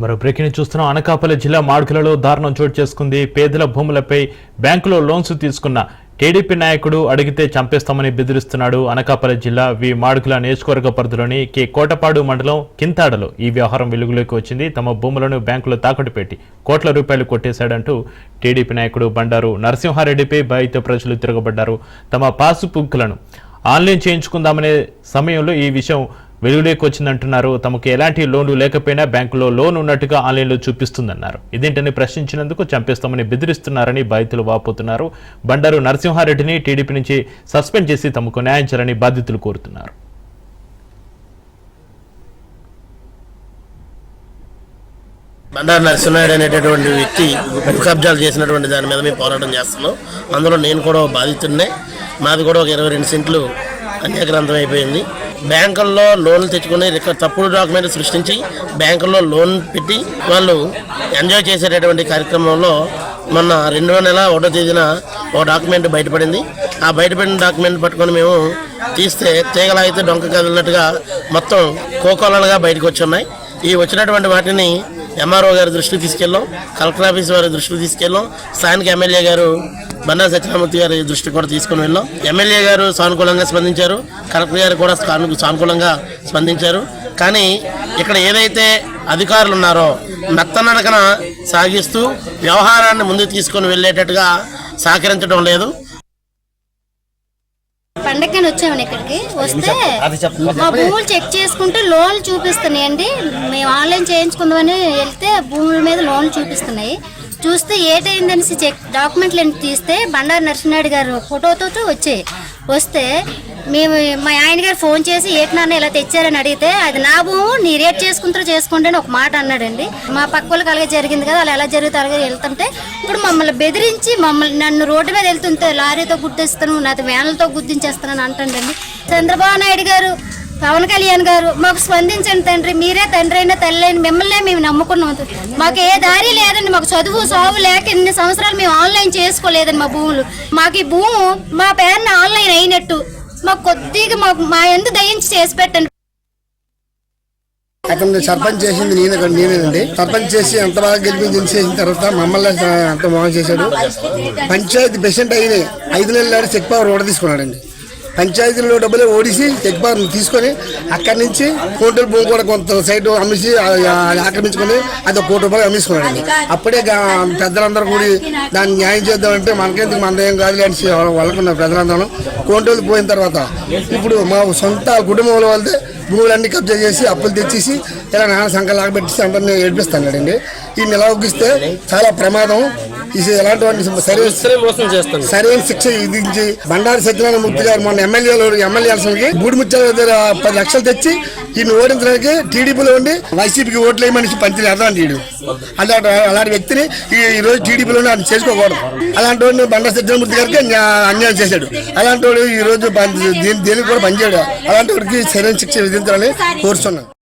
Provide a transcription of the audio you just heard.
మరో బ్రేకింగ్ చూస్తున్నాం. అనకాపల్లి జిల్లా మాడుగులలో దారుణం చోటు చేసుకుంది. పేదల భూములపై బ్యాంకులో లోన్స్ తీసుకున్న టీడీపీ నాయకుడు అడిగితే చంపేస్తామని బెదిరిస్తున్నాడు. అనకాపల్లి జిల్లా మాడుగుల నియోజకవర్గ పరిధిలోని కోటపాడు మండలం కింతాడలో ఈ వ్యవహారం వెలుగులోకి వచ్చింది. తమ భూములను బ్యాంకులో తాకట్టు పెట్టి కోట్ల రూపాయలు కొట్టేశాడంటూ టీడీపీ నాయకుడు బండారు నరసింహారెడ్డిపై బయట ప్రజలు తిరగబడ్డారు. తమ పాస్ బుక్లను ఆన్లైన్ చేయించుకుందామనే సమయంలో ఈ విషయం వెలుగులోకి వచ్చిందంటున్నారు. తమకు ఎలాంటి లోన్లు లేకపోయినా బ్యాంకులో లోన్ ఉన్నట్టుగా ఆన్లైన్లో చూపిస్తుందన్నారు. ఇదేంటని ప్రశ్నించినందుకు చంపేస్తామని బెదిరిస్తున్నారని బాధితులు వాపోతున్నారు. బండారు నరసింహారెడ్డిని టీడీపీ నుంచి సస్పెండ్ చేసి తమకు న్యాయం చేయాలని బాధితులు కోరుతున్నారు. బండారు నరసింహారెడ్డి అనేటటువంటి వ్యక్తి భూ కబ్జాలు చేసినటువంటి దాని మీద మేము పోరాటం చేస్తున్నాం. అందులో నేను కూడా బాధితున్నే. మాది కూడా ఒక 22 సెంట్లు అన్యాక్రాంతం అయిపోయింది. బ్యాంకుల్లో లోన్లు తెచ్చుకుని తప్పుడు డాక్యుమెంట్ సృష్టించి బ్యాంకుల్లో లోన్ పెట్టి వాళ్ళు ఎంజాయ్ చేసేటటువంటి కార్యక్రమంలో మొన్న 2వ నెల 1వ తేదీన ఒక డాక్యుమెంట్ బయటపడింది. ఆ బయటపడిన డాక్యుమెంట్ పట్టుకొని మేము తీస్తే తీగలాగితే డొంక కదిలినట్టుగా మొత్తం కోకోలలుగా బయటకు వచ్చి ఉన్నాయి. ఈ వచ్చినటువంటి వాటిని ఎంఆర్ఓ గారి దృష్టికి తీసుకెళ్ళాం, కలెక్టర్ ఆఫీస్ వారి దృష్టికి తీసుకెళ్ళాం, స్థానిక ఎమ్మెల్యే గారు బండారు సత్యనారాయణమూర్తి గారి దృష్టికి కూడా తీసుకుని వెళ్ళాం. ఎమ్మెల్యే గారు సానుకూలంగా స్పందించారు, కలెక్టర్ గారు కూడా సానుకూలంగా స్పందించారు. కానీ ఇక్కడ ఏదైతే అధికారులు ఉన్నారో నత్తనడకన సాగిస్తూ వ్యవహారాన్ని ముందుకు తీసుకొని వెళ్ళేటట్టుగా సహకరించడం లేదు. పండగని వచ్చామని ఇక్కడికి వస్తే మా భూములు చెక్ చేసుకుంటే లోన్లు చూపిస్తున్నాయండి. మేము ఆన్లైన్ చేయించుకుందామని వెళ్తే భూముల మీద లోన్లు చూపిస్తున్నాయి. చూస్తే ఏటైందనేసి డాక్యుమెంట్లు తీస్తే బండారు నరసింహారెడ్డి గారు ఫోటోతో వస్తే మేము మా ఆయన గారు ఫోన్ చేసి ఏటి నాన్న ఇలా తెచ్చారని అడిగితే అది నా భూము, నీ రేట్ చేసుకుంటారో చేసుకోండి అని ఒక మాట అన్నాడండి. మా పక్క వాళ్ళకి అలాగే జరిగింది కదా, అలా ఎలా జరుగుతుంది అలాగే వెళ్తుంటే ఇప్పుడు మమ్మల్ని బెదిరించి నన్ను రోడ్డు మీద వెళ్తుంటే లారీతో గుర్తిస్తాను, నాతో వ్యాన్లతో గుర్తించేస్తానని అంటాడండి. చంద్రబాబు నాయుడు గారు, పవన్ కళ్యాణ్ గారు మాకు స్పందించండి తండ్రి, మీరే తండ్రి అయినా తల్లి అయినా మిమ్మల్నే మేము నమ్ముకున్నాం. మాకు ఏ దారి లేదండి, మాకు చదువు సాగు లేక ఇన్ని సంవత్సరాలు మేము ఆన్లైన్ చేసుకోలేదండి. మా భూములు మాకు ఈ భూము మా పేరున ఆన్లైన్ అయినట్టు మాకు కొద్దిగా మా ఎందుకు దయించి చేసి పెట్టండి. అతను సర్పంచ్ చేసింది నేనేనండి. సర్పంచ్ చేసి ఎంత బాగా గెలిపించి చేసిన తర్వాత మమ్మల్ని అంత బాగా చేశాడు. పంచాయతీ ప్రెసిడెంట్ అయిన 5 నెలల నాడు చెక్ పవర్ ఓడ తీసుకున్నాడండి. పంచాయతీలో డబ్బులే ఓడిసి చెక్ పవర్ తీసుకొని అక్కడి నుంచి కోటల భూమి కూడా కొంత సైడ్ అమ్మేసి ఆక్రమించుకొని అది 1 కోటి రూపాయలు అమ్మేసుకున్నాడండి. అప్పుడే పెద్దలందరూ కూడి దాన్ని న్యాయం చేద్దామంటే మనకేందుకు మనదేం కాదు అని వాళ్ళకున్న ప్రజలందరూ కోటలు పోయిన తర్వాత ఇప్పుడు మా సొంత కుటుంబంలో వాళ్ళదే భూములన్నీ కబ్జా చేసి అప్పులు తెచ్చేసి ఇలా నాన్న సంఖ్య లాగబెట్టేసి అందరినీ ఏడిపిస్తున్నాడండి. ఈ నిలవగిస్తే చాలా ప్రమాదం. ఎలాంటి సరైన శిక్ష విధించి బండారు సత్యనారాయణమూర్తి గారు మొన్న ఎమ్మెల్యే ఎలక్షన్కి బూడిముత్యాల దగ్గర 10 లక్షలు తెచ్చి ఈయన ఓడించడానికి టీడీపీలో ఉండి వైసీపీకి ఓట్లు వేయమని పంచి అర్థం అలాంటి వ్యక్తిని ఈ రోజు టీడీపీలోనే ఆయన చేసుకోకూడదు. అలాంటి వాడిని బండారు సత్యనారాయణమూర్తి గారికి అన్యాయం చేశాడు. అలాంటి వాడు ఈ రోజు దేనికి కూడా పనిచేయడు. అలాంటి వాడికి సరైన శిక్ష విధించాలని కోరుతున్నాను.